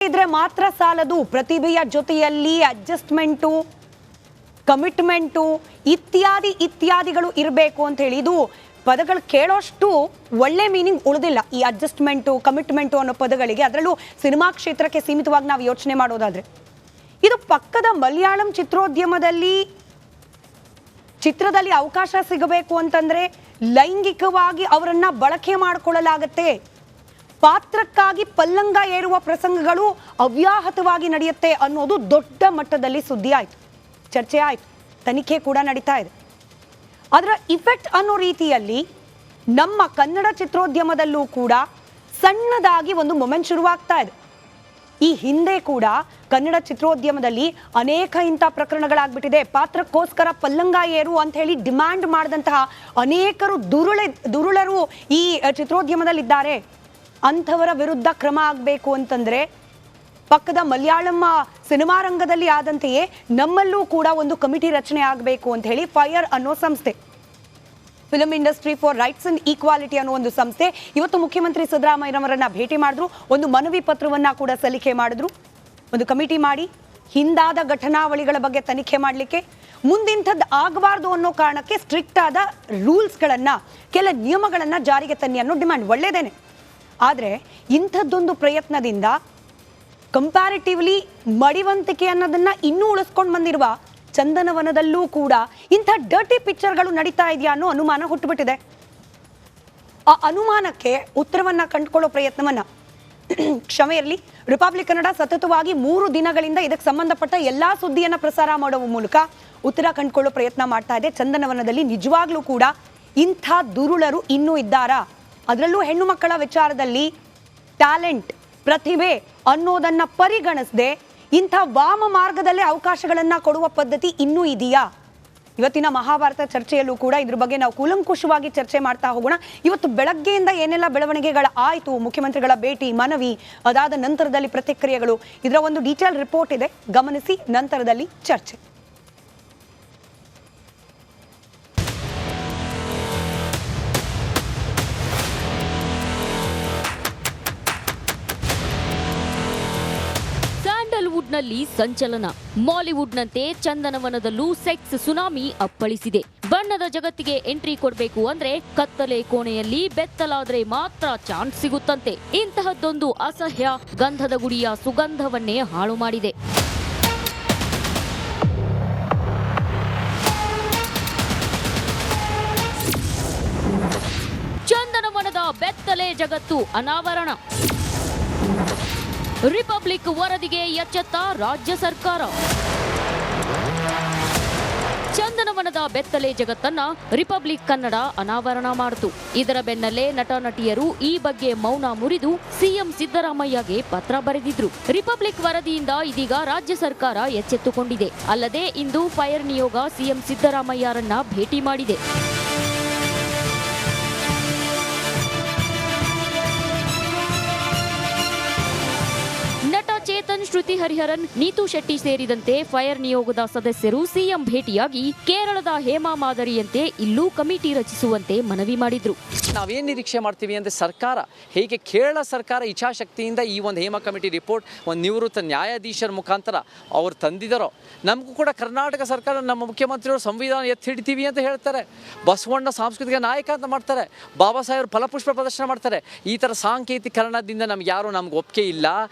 ಇದ್ರೆ ಮಾತ್ರ ಸಾಲದು, ಪ್ರತಿಭೆಯ ಜೊತೆಯಲ್ಲಿ ಅಡ್ಜಸ್ಟ್ಮೆಂಟು, ಕಮಿಟ್ಮೆಂಟು ಇತ್ಯಾದಿಗಳು ಇರಬೇಕು ಅಂತ ಹೇಳಿ. ಇದು ಪದಗಳು ಕೇಳೋಷ್ಟು ಒಳ್ಳೆ ಮೀನಿಂಗ್ ಉಳಿದಿಲ್ಲ ಈ ಅಡ್ಜಸ್ಟ್ಮೆಂಟು, ಕಮಿಟ್ಮೆಂಟು ಅನ್ನೋ ಪದಗಳಿಗೆ. ಅದರಲ್ಲೂ ಸಿನಿಮಾ ಕ್ಷೇತ್ರಕ್ಕೆ ಸೀಮಿತವಾಗಿ ನಾವು ಯೋಚನೆ ಮಾಡೋದಾದ್ರೆ, ಇದು ಪಕ್ಕದ ಮಲಯಾಳಂ ಚಿತ್ರದಲ್ಲಿ ಅವಕಾಶ ಸಿಗಬೇಕು ಅಂತಂದ್ರೆ ಲೈಂಗಿಕವಾಗಿ ಅವರನ್ನ ಬಳಕೆ ಮಾಡಿಕೊಳ್ಳಲಾಗತ್ತೆ, ಪಾತ್ರಕ್ಕಾಗಿ ಪಲ್ಲಂಗ ಏರುವ ಪ್ರಸಂಗಗಳು ಅವ್ಯಾಹತವಾಗಿ ನಡೆಯುತ್ತೆ ಅನ್ನೋದು ದೊಡ್ಡ ಮಟ್ಟದಲ್ಲಿ ಸುದ್ದಿ ಆಯ್ತು, ಚರ್ಚೆ ಆಯ್ತು, ತನಿಖೆ ಕೂಡ ನಡೀತಾ ಇದೆ. ಅದರ ಇಫೆಕ್ಟ್ ಅನ್ನೋ ರೀತಿಯಲ್ಲಿ ನಮ್ಮ ಕನ್ನಡ ಚಿತ್ರೋದ್ಯಮದಲ್ಲೂ ಕೂಡ ಸಣ್ಣದಾಗಿ ಒಂದು ಮೊಮೆಂಟ್ ಶುರುವಾಗ್ತಾ ಇದೆ. ಈ ಹಿಂದೆ ಕೂಡ ಕನ್ನಡ ಚಿತ್ರೋದ್ಯಮದಲ್ಲಿ ಅನೇಕ ಇಂಥ ಪ್ರಕರಣಗಳಾಗ್ಬಿಟ್ಟಿದೆ. ಪಾತ್ರಕ್ಕೋಸ್ಕರ ಪಲ್ಲಂಗ ಏರು ಅಂತ ಹೇಳಿ ಡಿಮ್ಯಾಂಡ್ ಮಾಡಿದಂತಹ ಅನೇಕರು ದುರುಳರು ಈ ಚಿತ್ರೋದ್ಯಮದಲ್ಲಿದ್ದಾರೆ. ಅಂಥವರ ವಿರುದ್ಧ ಕ್ರಮ ಆಗಬೇಕು ಅಂತಂದ್ರೆ ಪಕ್ಕದ ಮಲಯಾಳಂ ಸಿನಿಮಾ ರಂಗದಲ್ಲಿ ಆದಂತೆಯೇ ನಮ್ಮಲ್ಲೂ ಕೂಡ ಒಂದು ಕಮಿಟಿ ರಚನೆ ಆಗಬೇಕು ಅಂತ ಹೇಳಿ ಫೈರ್ ಅನ್ನೋ ಸಂಸ್ಥೆ, film industry for rights and equality ಅನ್ನೋ ಒಂದು ಸಂಸ್ಥೆ ಇವತ್ತು ಮುಖ್ಯಮಂತ್ರಿ ಸಿದ್ದರಾಮಯ್ಯನವರನ್ನ ಭೇಟಿ ಮಾಡಿದ್ರು. ಒಂದು ಮನವಿ ಪತ್ರವನ್ನ ಕೂಡ ಸಲ್ಲಿಕೆ ಮಾಡಿದ್ರು. ಒಂದು ಕಮಿಟಿ ಮಾಡಿ ಹಿಂದಾದ ಘಟನಾವಳಿಗಳ ಬಗ್ಗೆ ತನಿಖೆ ಮಾಡಲಿಕ್ಕೆ, ಮುಂದಿಂಥದ್ದು ಆಗಬಾರ್ದು ಅನ್ನೋ ಕಾರಣಕ್ಕೆ ಸ್ಟ್ರಿಕ್ಟ್ ಆದ ರೂಲ್ಸ್ಗಳನ್ನ, ಕೆಲ ನಿಯಮಗಳನ್ನ ಜಾರಿಗೆ ತನ್ನಿ ಅನ್ನೋ ಡಿಮ್ಯಾಂಡ್ ಒಳ್ಳೆಯದೇನೆ. ಆದರೆ ಇಂಥದ್ದೊಂದು ಪ್ರಯತ್ನದಿಂದ ಕಂಪ್ಯಾರಿಟಿವ್ಲಿ ಮಡಿವಂತಿಕೆ ಅನ್ನೋದನ್ನ ಇನ್ನೂ ಉಳಿಸ್ಕೊಂಡು ಬಂದಿರುವ ಚಂದನವನದಲ್ಲೂ ಕೂಡ ಇಂಥ ಡರ್ಟಿ ಪಿಕ್ಚರ್ಗಳು ನಡೀತಾ ಇದೆಯಾ ಅನ್ನೋ ಅನುಮಾನ ಹುಟ್ಟುಬಿಟ್ಟಿದೆ. ಆ ಅನುಮಾನಕ್ಕೆ ಉತ್ತರವನ್ನ ಕಂಡುಕೊಳ್ಳೋ ಪ್ರಯತ್ನವನ್ನ ಕ್ಷಮೆ ಇರಲಿ, ರಿಪಬ್ಲಿಕ್ ಕನ್ನಡ ಸತತವಾಗಿ 3 ದಿನಗಳಿಂದ ಇದಕ್ಕೆ ಸಂಬಂಧಪಟ್ಟ ಎಲ್ಲಾ ಸುದ್ದಿಯನ್ನ ಪ್ರಸಾರ ಮಾಡುವ ಮೂಲಕ ಉತ್ತರ ಕಂಡುಕೊಳ್ಳೋ ಪ್ರಯತ್ನ ಮಾಡ್ತಾ ಇದೆ. ಚಂದನವನದಲ್ಲಿ ನಿಜವಾಗ್ಲೂ ಕೂಡ ಇಂಥ ದುರುಳರು ಇನ್ನೂ ಇದ್ದಾರಾ? ಅದರಲ್ಲೂ ಹೆಣ್ಣು ಮಕ್ಕಳ ವಿಚಾರದಲ್ಲಿ ಟ್ಯಾಲೆಂಟ್, ಪ್ರತಿಭೆ ಅನ್ನೋದನ್ನ ಪರಿಗಣಿಸದೆ ಇಂಥ ವಾಮ ಮಾರ್ಗದಲ್ಲೇ ಅವಕಾಶಗಳನ್ನ ಕೊಡುವ ಪದ್ಧತಿ ಇನ್ನೂ ಇದೆಯಾ? ಇವತ್ತಿನ ಮಹಾಭಾರತ ಚರ್ಚೆಯಲ್ಲೂ ಕೂಡ ಇದ್ರ ಬಗ್ಗೆ ನಾವು ಕೂಲಂಕುಷವಾಗಿ ಚರ್ಚೆ ಮಾಡ್ತಾ ಹೋಗೋಣ. ಇವತ್ತು ಬೆಳಗ್ಗೆಯಿಂದ ಏನೆಲ್ಲ ಬೆಳವಣಿಗೆಗಳ ಆಯಿತು, ಮುಖ್ಯಮಂತ್ರಿಗಳ ಭೇಟಿ, ಮನವಿ, ಅದಾದ ನಂತರದಲ್ಲಿ ಪ್ರತಿಕ್ರಿಯೆಗಳು, ಇದರ ಒಂದು ಡೀಟೇಲ್ ರಿಪೋರ್ಟ್ ಇದೆ, ಗಮನಿಸಿ, ನಂತರದಲ್ಲಿ ಚರ್ಚೆ. ನಲ್ಲಿ ಸಂಚಲನ. ಮಾಲಿವುಡ್ನಂತೆ ಚಂದನವನದಲ್ಲೂ ಸೆಕ್ಸ್ ಸುನಾಮಿ ಅಪ್ಪಳಿಸಿದೆ. ಬಣ್ಣದ ಜಗತ್ತಿಗೆ ಎಂಟ್ರಿ ಕೊಡಬೇಕು ಅಂದ್ರೆ ಕತ್ತಲೆ ಕೋಣೆಯಲ್ಲಿ ಬೆತ್ತಲಾದ್ರೆ ಮಾತ್ರ ಚಾನ್ಸ್ ಸಿಗುತ್ತಂತೆ. ಇಂತಹದ್ದೊಂದು ಅಸಹ್ಯ ಗಂಧದ ಗುಡಿಯ ಸುಗಂಧವನ್ನೇ ಹಾಳು ಮಾಡಿದೆ. ಚಂದನವನದ ಬೆತ್ತಲೆ ಜಗತ್ತು ಅನಾವರಣ. ರಿಪಬ್ಲಿಕ್ ವರದಿಗೆ ಎಚ್ಚೆತ್ತ ರಾಜ್ಯ ಸರ್ಕಾರ. ಚಂದನವನದ ಬೆತ್ತಲೆ ಜಗತ್ತನ್ನ ರಿಪಬ್ಲಿಕ್ ಕನ್ನಡ ಅನಾವರಣ ಮಾಡಿತು. ಇದರ ಬೆನ್ನಲ್ಲೇ ನಟ ನಟಿಯರು ಈ ಬಗ್ಗೆ ಮೌನ ಮುರಿದು ಸಿಎಂ ಸಿದ್ದರಾಮಯ್ಯಗೆ ಪತ್ರ ಬರೆದಿದ್ರು. ರಿಪಬ್ಲಿಕ್ ವರದಿಯಿಂದ ಇದೀಗ ರಾಜ್ಯ ಸರ್ಕಾರ ಎಚ್ಚೆತ್ತುಕೊಂಡಿದೆ. ಅಲ್ಲದೆ ಇಂದು ಫೈರ್ ನಿಯೋಗ ಸಿಎಂ ಸಿದ್ದರಾಮಯ್ಯರನ್ನ ಭೇಟಿ ಮಾಡಿದೆ. ಚೇತನ್, ಶ್ರುತಿ ಹರಿಹರನ್, ನೀತು ಶೆಟ್ಟಿ ಸೇರಿದಂತೆ ಫೈರ್ ನಿಯೋಗದ ಸದಸ್ಯರು ಸಿಎಂ ಭೇಟಿಯಾಗಿ ಕೇರಳದ ಹೇಮಾ ಮಾದರಿಯಂತೆ ಇಲ್ಲೂ ಕಮಿಟಿ ರಚಿಸುವಂತೆ ಮನವಿ ಮಾಡಿದ್ರು. ನಾವೇನು ನಿರೀಕ್ಷೆ ಮಾಡ್ತೀವಿ ಅಂದರೆ ಸರ್ಕಾರ ಹೇಗೆ ಕೇರಳ ಸರ್ಕಾರ ಇಚ್ಛಾಶಕ್ತಿಯಿಂದ ಈ ಒಂದು ಹೇಮಾ ಕಮಿಟಿ ರಿಪೋರ್ಟ್ ಒಂದು ನಿವೃತ್ತ ನ್ಯಾಯಾಧೀಶರ ಮುಖಾಂತರ ಅವ್ರು ತಂದಿದ್ದಾರೋ, ನಮಗೂ ಕೂಡ ಕರ್ನಾಟಕ ಸರ್ಕಾರ, ನಮ್ಮ ಮುಖ್ಯಮಂತ್ರಿಯವರು ಸಂವಿಧಾನ ಎತ್ತಿ ಹಿಡಿತೀವಿ ಅಂತ ಹೇಳ್ತಾರೆ, ಬಸವಣ್ಣ ಸಾಂಸ್ಕೃತಿಕ ನಾಯಕ ಅಂತ ಮಾಡ್ತಾರೆ, ಬಾಬಾ ಸಾಹೇಬ್ ಫಲಪುಷ್ಪ ಪ್ರದರ್ಶನ ಮಾಡ್ತಾರೆ. ಈ ಥರ ಸಾಂಕೇತಿಕರಣದಿಂದ ನಮ್ಗೆ ಒಪ್ಪಿಗೆ ಇಲ್ಲ,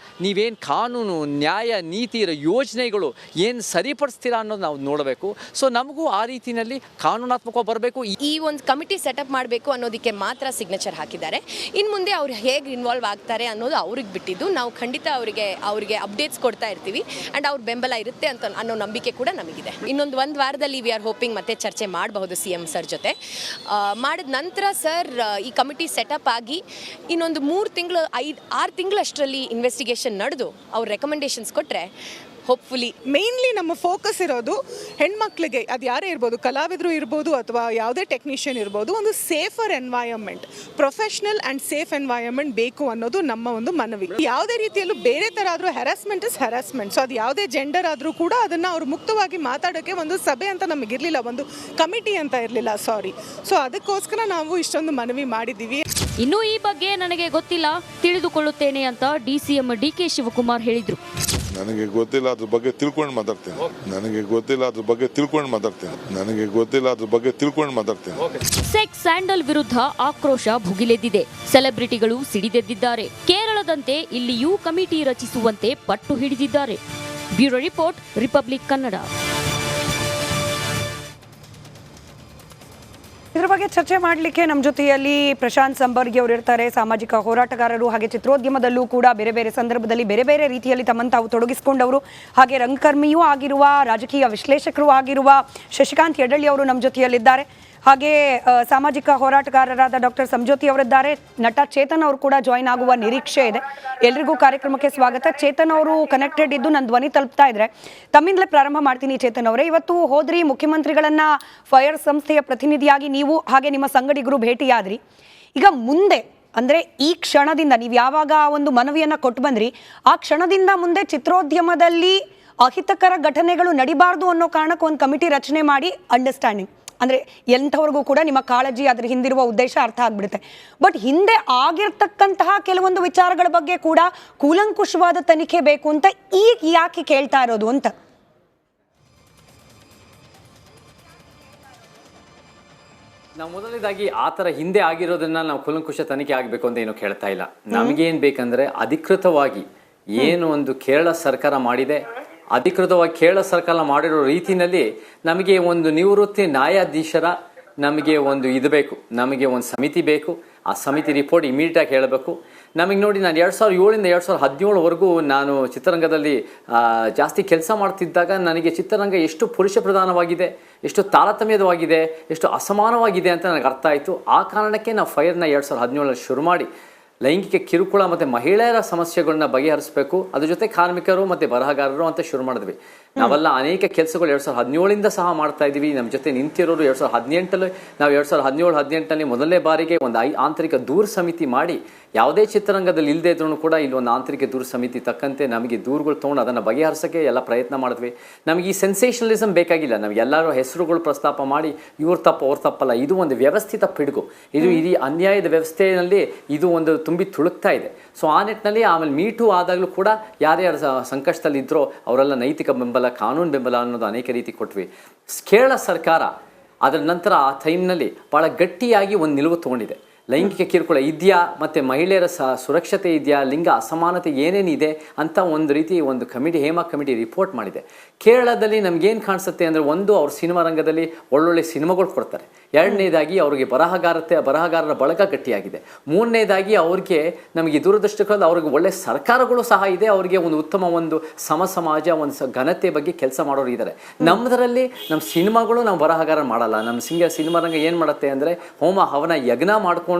ನೀವೇನು ಕಾನೂನು, ನ್ಯಾಯ, ನೀತಿ ಯೋಜನೆಗಳು ಏನು ಸರಿಪಡಿಸ್ತೀರಾ ಅನ್ನೋದು ನಾವು ನೋಡಬೇಕು. ಸೊ ನಮಗೂ ಆ ರೀತಿಯಲ್ಲಿ ಕಾನೂನಾತ್ಮಕವಾಗಿ ಬರಬೇಕು. ಈ ಒಂದು ಕಮಿಟಿ ಸೆಟಪ್ ಮಾಡಬೇಕು ಅನ್ನೋದಕ್ಕೆ ಮಾತ್ರ ಸಿಗ್ನೇಚರ್ ಹಾಕಿದ್ದಾರೆ. ಇನ್ನು ಮುಂದೆ ಅವ್ರು ಹೇಗೆ ಇನ್ವಾಲ್ವ್ ಆಗ್ತಾರೆ ಅನ್ನೋದು ಅವ್ರಿಗೆ ಬಿಟ್ಟಿದ್ದು. ನಾವು ಖಂಡಿತ ಅವರಿಗೆ ಅಪ್ಡೇಟ್ಸ್ ಕೊಡ್ತಾ ಇರ್ತೀವಿ ಆ್ಯಂಡ್ ಅವ್ರ ಬೆಂಬಲ ಇರುತ್ತೆ ಅಂತ ಅನ್ನೋ ನಂಬಿಕೆ ಕೂಡ ನಮಗಿದೆ. ಒಂದು ವಾರದಲ್ಲಿ ವಿ ಆರ್ ಹೋಪಿಂಗ್ ಮತ್ತೆ ಚರ್ಚೆ ಮಾಡಬಹುದು ಸಿಎಂ ಸರ್ ಜೊತೆ. ಮಾಡಿದ ನಂತರ ಸರ್ ಈ ಕಮಿಟಿ ಸೆಟಪ್ ಆಗಿ ಇನ್ನೊಂದು 3 ತಿಂಗಳು 6 ತಿಂಗಳಷ್ಟರಲ್ಲಿ ಇನ್ವೆಸ್ಟಿಗೇಷನ್ ನಡೆದು ಅವ್ರ ರೆಕಮೆಂಡೇಶನ್ಸ್ ಕೊಟ್ಟರೆ ಹೋಪ್ಫುಲಿ. ಮೇನ್ಲಿ ನಮ್ಮ ಫೋಕಸ್ ಇರೋದು ಹೆಣ್ಮಕ್ಳಿಗೆ, ಅದು ಯಾರೇ ಇರ್ಬೋದು, ಕಲಾವಿದರು ಇರ್ಬೋದು ಅಥವಾ ಯಾವುದೇ ಟೆಕ್ನಿಷಿಯನ್ ಇರ್ಬೋದು, ಒಂದು safer environment, professional and safe environment ಬೇಕು ಅನ್ನೋದು ನಮ್ಮ ಒಂದು ಮನವಿ. ಯಾವುದೇ ರೀತಿಯಲ್ಲೂ ಬೇರೆ ಥರ ಆದರೂ ಹ್ಯಾರಾಸ್ಮೆಂಟ್ ಇಸ್ ಹ್ಯಾರಾಸ್ಮೆಂಟ್. ಸೊ ಅದು ಯಾವುದೇ ಜೆಂಡರ್ ಆದರೂ ಕೂಡ ಅದನ್ನು ಅವ್ರು ಮುಕ್ತವಾಗಿ ಮಾತಾಡೋಕ್ಕೆ ಒಂದು ಸಭೆ ಅಂತ ನಮಗಿರಲಿಲ್ಲ, ಒಂದು ಕಮಿಟಿ ಅಂತ ಇರಲಿಲ್ಲ, ಸಾರಿ. ಸೊ ಅದಕ್ಕೋಸ್ಕರ ನಾವು ಇಷ್ಟೊಂದು ಮನವಿ ಮಾಡಿದ್ದೀವಿ. ಇನ್ನು ಈ ಬಗ್ಗೆ ನನಗೆ ಗೊತ್ತಿಲ್ಲ, ತಿಳಿದುಕೊಳ್ಳುತ್ತೇನೆ ಅಂತ ಡಿಸಿಎಂ ಡಿಕೆ ಶಿವಕುಮಾರ್ ಹೇಳಿದ್ರು. ನನಗೆ ಗೊತ್ತಿಲ್ಲ, ಅದ್ರ ಬಗ್ಗೆ ತಿಳ್ಕೊಂಡು ಮಾತಾಡ್ತೇನೆ. ಸೆಕ್ಸ್ ಸ್ಯಾಂಡಲ್ ವಿರುದ್ಧ ಆಕ್ರೋಶ ಭುಗಿಲೆದ್ದಿದೆ. ಸೆಲೆಬ್ರಿಟಿಗಳು ಸಿಡಿದೆದ್ದಿದ್ದಾರೆ. ಕೇರಳದಂತೆ ಇಲ್ಲಿಯೂ ಕಮಿಟಿ ರಚಿಸುವಂತೆ ಪಟ್ಟು ಹಿಡಿದಿದ್ದಾರೆ. Bureau report, republic Kannada. ಇದ್ರ ಬಗ್ಗೆ ಚರ್ಚೆ ಮಾಡಲಿಕ್ಕೆ ನಮ್ಮ ಜೊತೆಯಲ್ಲಿ ಪ್ರಶಾಂತ್ ಸಂಬರ್ಗಿ ಅವರು ಇರ್ತಾರೆ. ಸಾಮಾಜಿಕ ಹೋರಾಟಗಾರರು, ಹಾಗೆ ಚಿತ್ರೋದ್ಯಮದಲ್ಲೂ ಕೂಡ ಬೇರೆ ಬೇರೆ ಸಂದರ್ಭದಲ್ಲಿ ಬೇರೆ ಬೇರೆ ರೀತಿಯಲ್ಲಿ ತಮ್ಮನ್ನು ತಾವು ತೊಡಗಿಸಿಕೊಂಡವರು, ಹಾಗೆ ರಂಗಕರ್ಮಿಯೂ ಆಗಿರುವ, ರಾಜಕೀಯ ವಿಶ್ಲೇಷಕರು ಆಗಿರುವ ಶಶಿಕಾಂತ್ ಯಡಳ್ಳಿ ಅವರು ನಮ್ಮ ಜೊತೆಯಲ್ಲಿದ್ದಾರೆ. ಹಾಗೆ ಸಾಮಾಜಿಕ ಹೋರಾಟಗಾರರಾದ ಡಾಕ್ಟರ್ ಸಂಜ್ಯೋತಿ ಅವರಿದ್ದಾರೆ. ನಟ ಚೇತನ್ ಅವರು ಕೂಡ ಜಾಯಿನ್ ಆಗುವ ನಿರೀಕ್ಷೆ ಇದೆ. ಎಲ್ರಿಗೂ ಕಾರ್ಯಕ್ರಮಕ್ಕೆ ಸ್ವಾಗತ. ಚೇತನ್ ಅವರು ಕನೆಕ್ಟೆಡ್ ಇದ್ದು ನನ್ನ ಧ್ವನಿ ತಲುಪ್ತಾ ಇದ್ರೆ ತಮ್ಮಿಂದಲೇ ಪ್ರಾರಂಭ ಮಾಡ್ತೀನಿ. ಚೇತನ್ ಅವರೇ, ಇವತ್ತು ಹೋದ್ರಿ, ಮುಖ್ಯಮಂತ್ರಿಗಳನ್ನ ಫೈರ್ ಸಂಸ್ಥೆಯ ಪ್ರತಿನಿಧಿಯಾಗಿ ನೀವು ಹಾಗೆ ನಿಮ್ಮ ಸಂಗಡಿಗರು ಭೇಟಿಯಾದ್ರಿ. ಈಗ ಮುಂದೆ ಅಂದರೆ ಈ ಕ್ಷಣದಿಂದ ನೀವು ಯಾವಾಗ ಒಂದು ಮನವಿಯನ್ನು ಕೊಟ್ಟು ಬಂದ್ರಿ, ಆ ಕ್ಷಣದಿಂದ ಮುಂದೆ ಚಿತ್ರೋದ್ಯಮದಲ್ಲಿ ಅಹಿತಕರ ಘಟನೆಗಳು ನಡಿಬಾರ್ದು ಅನ್ನೋ ಕಾರಣಕ್ಕೆ ಒಂದು ಕಮಿಟಿ ರಚನೆ ಮಾಡಿ ಅಂಡರ್ಸ್ಟ್ಯಾಂಡಿಂಗ್, ಅಂದರೆ ಎಂಥವ್ರಿಗೂ ಕೂಡ ನಿಮ್ಮ ಕಾಳಜಿ, ಅದ್ರ ಹಿಂದಿರುವ ಉದ್ದೇಶ ಅರ್ಥ ಆಗ್ಬಿಡುತ್ತೆ. ಬಟ್ ಹಿಂದೆ ಆಗಿರ್ತಕ್ಕಂತಹ ಕೆಲವೊಂದು ವಿಚಾರಗಳ ಬಗ್ಗೆ ಕೂಡ ಕೂಲಂಕುಷವಾದ ತನಿಖೆ ಬೇಕು ಅಂತ ಈಗ ಯಾಕೆ ಕೇಳ್ತಾ ಇರೋದು ಅಂತ? ನಾವು ಮೊದಲನೇದಾಗಿ ಆ ಥರ ಹಿಂದೆ ಆಗಿರೋದನ್ನ ನಾವು ಕೂಲಂಕುಷ ತನಿಖೆ ಆಗಬೇಕು ಅಂತ ಏನು ಕೇಳ್ತಾ ಇಲ್ಲ. ನಮಗೇನು ಬೇಕಂದ್ರೆ ಅಧಿಕೃತವಾಗಿ ಏನು ಒಂದು ಕೇರಳ ಸರ್ಕಾರ ಮಾಡಿದೆ, ಅಧಿಕೃತವಾಗಿ ಕೇರಳ ಸರ್ಕಾರ ಮಾಡಿರೋ ರೀತಿಯಲ್ಲಿ ನಮಗೆ ಒಂದು ನಿವೃತ್ತಿ ನ್ಯಾಯಾಧೀಶರ ನಮಗೆ ಒಂದು ಇದು ಬೇಕು, ನಮಗೆ ಒಂದು ಸಮಿತಿ ಬೇಕು. ಆ ಸಮಿತಿ ರಿಪೋರ್ಟ್ ಇಮಿಡಿಯೇಟ್ ಆಗಿ ಹೇಳಬೇಕು. ನಮಗೆ ನೋಡಿ, ನಾನು 2007ರಿಂದ 2017ವರೆಗೂ ನಾನು ಚಿತ್ರರಂಗದಲ್ಲಿ ಜಾಸ್ತಿ ಕೆಲಸ ಮಾಡ್ತಿದ್ದಾಗ ನನಗೆ ಚಿತ್ರರಂಗ ಎಷ್ಟು ಪುರುಷ ಪ್ರಧಾನವಾಗಿದೆ, ಎಷ್ಟು ತಾರತಮ್ಯವಾಗಿದೆ, ಎಷ್ಟು ಅಸಮಾನವಾಗಿದೆ ಅಂತ ನನಗೆ ಅರ್ಥ ಆಯಿತು. ಆ ಕಾರಣಕ್ಕೆ ನಾವು ಫೈರ್ನ 2017ರಲ್ಲಿ ಶುರು ಮಾಡಿ ಲೈಂಗಿಕ ಕಿರುಕುಳ ಮತ್ತು ಮಹಿಳೆಯರ ಸಮಸ್ಯೆಗಳನ್ನ ಬಗೆಹರಿಸಬೇಕು, ಅದ್ರ ಜೊತೆ ಕಾರ್ಮಿಕರು ಮತ್ತು ಬರಹಗಾರರು ಅಂತ ಶುರು ಮಾಡಿದ್ವಿ. ನಾವೆಲ್ಲ ಅನೇಕ ಕೆಲಸಗಳು 2017ರಿಂದ ಸಹ ಮಾಡ್ತಾ ಇದ್ದೀವಿ. ನಮ್ಮ ಜೊತೆ ನಿಂತಿರೋರು 2018ರಲ್ಲಿ, ನಾವು 2017-18ನಲ್ಲಿ ಮೊದಲನೇ ಬಾರಿಗೆ ಒಂದು ಆಂತರಿಕ ದೂರ ಸಮಿತಿ ಮಾಡಿ, ಯಾವುದೇ ಚಿತ್ರರಂಗದಲ್ಲಿ ಇಲ್ಲದೆ ಇದ್ರೂ ಕೂಡ ಇಲ್ಲಿ ಒಂದು ಆಂತರಿಕ ದೂರ ಸಮಿತಿ ತಕ್ಕಂತೆ ನಮಗೆ ದೂರುಗಳು ತೊಗೊಂಡು ಅದನ್ನು ಬಗೆಹರಿಸೋಕ್ಕೆ ಎಲ್ಲ ಪ್ರಯತ್ನ ಮಾಡಿದ್ವಿ. ನಮಗೆ ಈ ಸೆನ್ಸೇಷನಲಿಸಮ್ ಬೇಕಾಗಿಲ್ಲ. ನಮಗೆಲ್ಲರೂ ಹೆಸರುಗಳು ಪ್ರಸ್ತಾಪ ಮಾಡಿ ಇವ್ರ ತಪ್ಪು ಅವ್ರ ತಪ್ಪಲ್ಲ, ಇದು ಒಂದು ವ್ಯವಸ್ಥಿತ ಪಿಡುಗು. ಇದು ಇಡೀ ಅನ್ಯಾಯದ ವ್ಯವಸ್ಥೆಯಲ್ಲಿ ಇದು ಒಂದು ತುಂಬಿ ತುಳುಕ್ತಾ ಇದೆ. ಸೊ ಆ ನಿಟ್ಟಿನಲ್ಲಿ ಆಮೇಲೆ ಮೀಟು ಆದಾಗಲೂ ಕೂಡ ಯಾರ್ಯಾರು ಸಂಕಷ್ಟದಲ್ಲಿ ಇದ್ರೋ ಅವರೆಲ್ಲ ನೈತಿಕ ಬೆಂಬಲ, ಕಾನೂನು ಬೆಂಬಲ ಅನ್ನೋದು ಅನೇಕ ರೀತಿ ಕೊಟ್ವಿ. ಕೇರಳ ಸರ್ಕಾರ ಅದರ ನಂತರ ಆ ಟೈಮ್ನಲ್ಲಿ ಭಾಳ ಗಟ್ಟಿಯಾಗಿ ಒಂದು ನಿಲುವು ತೊಗೊಂಡಿದೆ. ಲೈಂಗಿಕ ಕಿರುಕುಳ ಇದೆಯಾ, ಮತ್ತು ಮಹಿಳೆಯರ ಸುರಕ್ಷತೆ ಇದೆಯಾ, ಲಿಂಗ ಅಸಮಾನತೆ ಏನೇನಿದೆ ಅಂತ ಒಂದು ರೀತಿ ಒಂದು ಕಮಿಟಿ, ಹೇಮಾ ಕಮಿಟಿ ರಿಪೋರ್ಟ್ ಮಾಡಿದೆ. ಕೇರಳದಲ್ಲಿ ನಮಗೇನು ಕಾಣಿಸುತ್ತೆ ಅಂದರೆ, ಒಂದು ಅವ್ರ ಸಿನಿಮಾ ರಂಗದಲ್ಲಿ ಒಳ್ಳೊಳ್ಳೆ ಸಿನಿಮಾಗಳು ಕೊಡ್ತಾರೆ. ಎರಡನೇದಾಗಿ ಅವ್ರಿಗೆ ಬರಹಗಾರರ ಬಳಗ ಗಟ್ಟಿಯಾಗಿದೆ. ಮೂರನೇದಾಗಿ ಅವ್ರಿಗೆ ನಮಗೆ ದುರದೃಷ್ಟಕ್ಕಾಗಿ ಅವ್ರಿಗೆ ಒಳ್ಳೆ ಸರ್ಕಾರಗಳು ಸಹ ಇದೆ. ಅವರಿಗೆ ಒಂದು ಉತ್ತಮ ಒಂದು ಸಮಾಜ, ಒಂದು ಘನತೆ ಬಗ್ಗೆ ಕೆಲಸ ಮಾಡೋರು ಇದ್ದಾರೆ. ನಮ್ಮದರಲ್ಲಿ ನಮ್ಮ ಸಿನಿಮಾಗಳು ನಾವು ಬರಹಗಾರ ಮಾಡಲ್ಲ. ನಮ್ಮ ಸಿನಿಮಾ ರಂಗ ಏನು ಮಾಡುತ್ತೆ ಅಂದರೆ ಹೋಮ ಹವನ ಯಜ್ಞ ಮಾಡಿಕೊಂಡು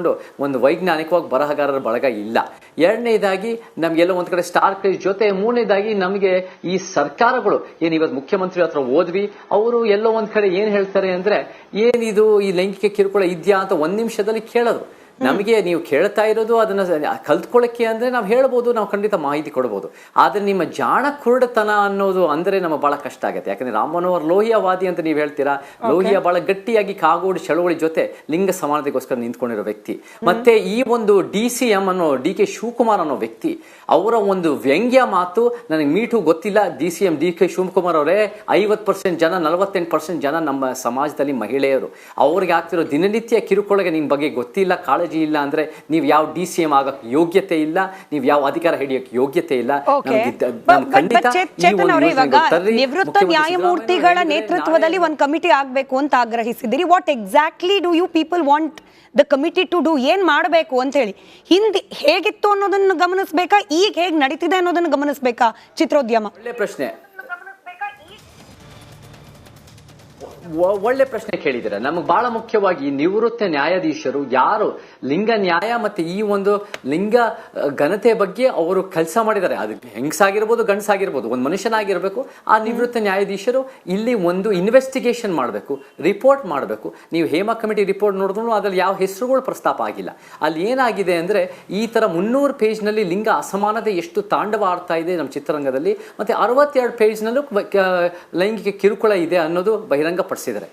ಒಂದು ವೈಜ್ಞಾನಿಕವಾಗಿ ಬರಹಗಾರರ ಬಳಗ ಇಲ್ಲ. ಎರಡನೇದಾಗಿ ನಮಗೆಲ್ಲ ಒಂದು ಕಡೆ ಸ್ಟಾರ್ ಕ್ರೇಜ್ ಜೊತೆ, ಮೂರನೇದಾಗಿ ನಮಗೆ ಈ ಸರ್ಕಾರಗಳು ಏನು ಇವತ್ತು ಮುಖ್ಯಮಂತ್ರಿ ಹತ್ರ ಹೋದ್ವಿ, ಅವರು ಎಲ್ಲೋ ಒಂದು ಕಡೆ ಏನು ಹೇಳ್ತಾರೆ ಅಂದರೆ, ಏನಿದು ಈ ಲೈಂಗಿಕ ಕಿರುಕುಳ ಇದೆಯಾ ಅಂತ ಒಂದು ನಿಮಿಷದಲ್ಲಿ ಕೇಳೋದು. ನಮಗೆ ನೀವು ಕೇಳ್ತಾ ಇರೋದು ಅದನ್ನು ಕಲ್ತ್ಕೊಳ್ಳೋಕ್ಕೆ ಅಂದರೆ ನಾವು ಹೇಳ್ಬೋದು, ನಾವು ಖಂಡಿತ ಮಾಹಿತಿ ಕೊಡ್ಬೋದು. ಆದರೆ ನಿಮ್ಮ ಜಾಣ ಕುರುಡತನ ಅನ್ನೋದು ಅಂದರೆ ನಮಗೆ ಭಾಳ ಕಷ್ಟ ಆಗುತ್ತೆ. ಯಾಕಂದರೆ ರಾಮ್ ಮನೋಹರ್ ಲೋಹಿಯಾವಾದಿ ಅಂತ ನೀವು ಹೇಳ್ತೀರಾ. ಲೋಹಿಯಾ ಭಾಳ ಗಟ್ಟಿಯಾಗಿ ಕಾಗೋಡು ಚಳವಳಿ ಜೊತೆ ಲಿಂಗ ಸಮಾನತೆಗೋಸ್ಕರ ನಿಂತ್ಕೊಂಡಿರೋ ವ್ಯಕ್ತಿ. ಮತ್ತೆ ಈ ಒಂದು DCM ಅನ್ನೋ DK ಶಿವಕುಮಾರ್ ಅನ್ನೋ ವ್ಯಕ್ತಿ, ಅವರ ಒಂದು ವ್ಯಂಗ್ಯ ಮಾತು ನನಗೆ ಮೀಟು ಗೊತ್ತಿಲ್ಲ. DCM DK ಶಿವಕುಮಾರ್ ಅವರೇ, 50% ಜನ 48% ಜನ ನಮ್ಮ ಸಮಾಜದಲ್ಲಿ ಮಹಿಳೆಯರು. ಅವ್ರಿಗೆ ಆಗ್ತಿರೋ ದಿನನಿತ್ಯ ಕಿರುಕುಳಗೆ ನಿಮ್ಮ ಬಗ್ಗೆ ಗೊತ್ತಿಲ್ಲ, ಕಾಳಜಿ ಇಲ್ಲ ಅಂದ್ರೆ ನೀವು ಯಾವ DCM ಆಗಕ್ಕೆ ಯೋಗ್ಯತೆ ಇಲ್ಲ, ನೀವು ಯಾವ ಅಧಿಕಾರ ಹಿಡಿಯಕ್ಕೆ ಯೋಗ್ಯತೆ ಇಲ್ಲ. ಚೇತನ್ ಅವರೇ, ಇವಾಗ ನಿವೃತ್ತ ನ್ಯಾಯಮೂರ್ತಿಗಳ ನೇತೃತ್ವದಲ್ಲಿ ಒಂದು ಕಮಿಟಿ ಆಗ್ಬೇಕು ಅಂತ ಆಗ್ರಹಿಸಿದ್ದೀರಿ. What exactly do you people want the committee to do? ಏನ್ ಮಾಡಬೇಕು ಅಂತ ಹೇಳಿ, ಹಿಂದೆ ಹೇಗಿತ್ತು ಅನ್ನೋದನ್ನು ಗಮನಿಸಬೇಕಾ, ಈಗ ಹೇಗೆ ನಡೀತಿದೆ ಅನ್ನೋದನ್ನು ಗಮನಿಸಬೇಕಾ ಚಿತ್ರೋದ್ಯಮ? ಒಳ್ಳೆ ಪ್ರಶ್ನೆ. ಒಳ್ಳೆ ಪ್ರಶ್ನೆ ಕೇಳಿದ್ದೀರಾ. ನಮಗೆ ಬಹಳ ಮುಖ್ಯವಾಗಿ ನಿವೃತ್ತ ನ್ಯಾಯಾಧೀಶರು ಯಾರು ಲಿಂಗ ನ್ಯಾಯ ಮತ್ತೆ ಈ ಒಂದು ಲಿಂಗ ಘನತೆ ಬಗ್ಗೆ ಅವರು ಕೆಲಸ ಮಾಡಿದ್ದಾರೆ, ಅದು ಹೆಂಗಸಾಗಿರ್ಬೋದು ಗಂಡಸಾಗಿರ್ಬೋದು, ಒಂದು ಮನುಷ್ಯನಾಗಿರ್ಬೇಕು. ಆ ನಿವೃತ್ತ ನ್ಯಾಯಾಧೀಶರು ಇಲ್ಲಿ ಒಂದು ಇನ್ವೆಸ್ಟಿಗೇಷನ್ ಮಾಡಬೇಕು, ರಿಪೋರ್ಟ್ ಮಾಡಬೇಕು. ನೀವು ಹೇಮಾ ಕಮಿಟಿ ರಿಪೋರ್ಟ್ ನೋಡಿದ್ರು ಅದ್ರಲ್ಲಿ ಯಾವ ಹೆಸರುಗಳು ಪ್ರಸ್ತಾಪ ಆಗಿಲ್ಲ. ಅಲ್ಲಿ ಏನಾಗಿದೆ ಅಂದ್ರೆ ಈ ತರ 300 ಪೇಜ್ನಲ್ಲಿ ಲಿಂಗ ಅಸಮಾನತೆ ಎಷ್ಟು ತಾಂಡವ ಆಡ್ತಾ ಇದೆ ನಮ್ಮ ಚಿತ್ರರಂಗದಲ್ಲಿ, ಮತ್ತೆ 62 ಪೇಜ್ನಲ್ಲೂ ಲೈಂಗಿಕ ಕಿರುಕುಳ ಇದೆ ಅನ್ನೋದು ಬಹಿರಂಗಪಡಿಸಿದ್ದಾರೆ.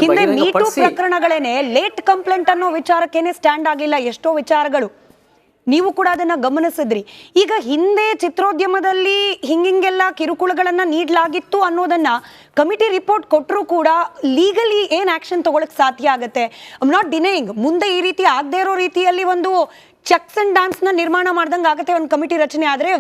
ಹಿಂದೆ ಮೀಟು ಪ್ರಕರಣಗಳೇನೆ ಲೇಟ್ ಕಂಪ್ಲೇಂಟ್ ಅನ್ನೋ ವಿಚಾರಕ್ಕೇನೆ ಸ್ಟ್ಯಾಂಡ್ ಆಗಿಲ್ಲ ಎಷ್ಟೋ ವಿಚಾರಗಳು. ನೀವು ಕೂಡ ಅದನ್ನ ಗಮನಿಸಿದ್ರಿ. ಈಗ ಹಿಂದೆ ಚಿತ್ರೋದ್ಯಮದಲ್ಲಿ ಹಿಂಗೆಲ್ಲ ಕಿರುಕುಳಗಳನ್ನ ನೀಡಲಾಗಿತ್ತು ಅನ್ನೋದನ್ನ ಕಮಿಟಿ ರಿಪೋರ್ಟ್ ಕೊಟ್ಟರು ಕೂಡ ಲೀಗಲಿ ಏನ್ ಆಕ್ಷನ್ ತಗೊಳಕ್ ಸಾಧ್ಯ ಆಗತ್ತೆ? ಐ ನಾಟ್ ಡಿನೈಯಿಂಗ್, ಮುಂದೆ ಈ ರೀತಿ ಆಗದೆ ಇರೋ ರೀತಿಯಲ್ಲಿ ಒಂದು ಚೆಕ್ಸ್ ಅಂಡ್ ಡ್ಯಾಮ್ಸ್ ನ ನಿರ್ಮಾಣ ಮಾಡ್ದಂಗೆ ಆಗತ್ತೆ ಒಂದು ಕಮಿಟಿ ರಚನೆ ಆದ್ರೆ.